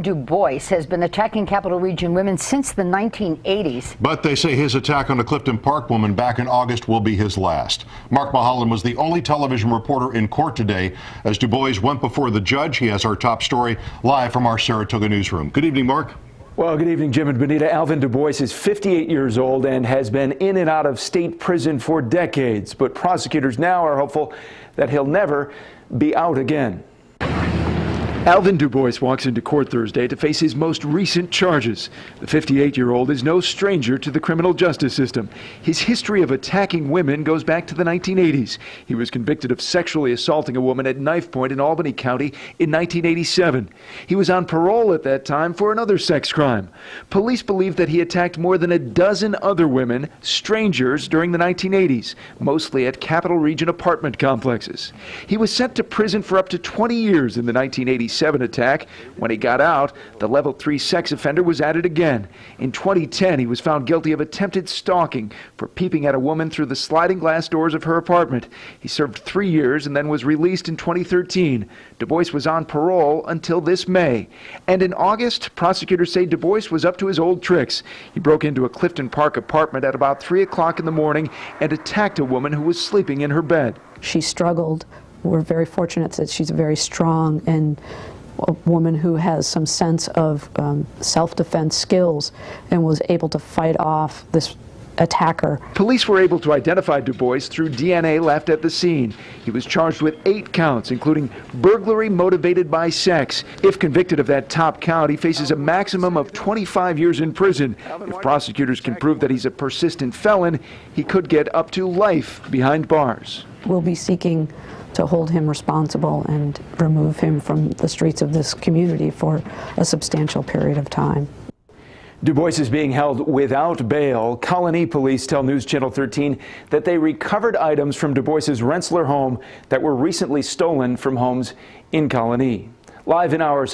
Dubois has been attacking Capital Region women since the 1980s. But they say his attack on a Clifton Park woman back in August will be his last. Mark Mulholland was the only television reporter in court today as Dubois went before the judge. He has our top story live from our Saratoga newsroom. Good evening, Mark. Well, good evening, Jim and Benita. Alvin Dubois is 58 years old and has been in and out of state prison for decades. But prosecutors now are hopeful that he'll never be out again. Alvin Dubois walks into court Thursday to face his most recent charges. The 58-year-old is no stranger to the criminal justice system. His history of attacking women goes back to the 1980s. He was convicted of sexually assaulting a woman at knife point in Albany County in 1987. He was on parole at that time for another sex crime. Police believe that he attacked more than a dozen other women, strangers, during the 1980s, mostly at Capital Region apartment complexes. He was sent to prison for up to 20 years in the 1987 attack. When he got out, the level 3 sex offender was at it again. In 2010, he was found guilty of attempted stalking for peeping at a woman through the sliding glass doors of her apartment. He served 3 years and then was released in 2013. Dubois was on parole until this May. And in August, prosecutors say Dubois was up to his old tricks. He broke into a Clifton Park apartment at about 3 o'clock in the morning and attacked a woman who was sleeping in her bed. She struggled. We're very fortunate that she's very strong and a woman who has some sense of self-defense skills and was able to fight off this attacker. Police were able to identify Dubois through DNA left at the scene. He was charged with 8 counts, including burglary motivated by sex. If convicted of that top count, he faces a maximum of 25 years in prison. If prosecutors can prove that he's a persistent felon, he could get up to life behind bars. We'll be seeking to hold him responsible and remove him from the streets of this community for a substantial period of time. Dubois is being held without bail. Colony police tell News Channel 13 that they recovered items from Dubois's Rensselaer home that were recently stolen from homes in Colony. Live in our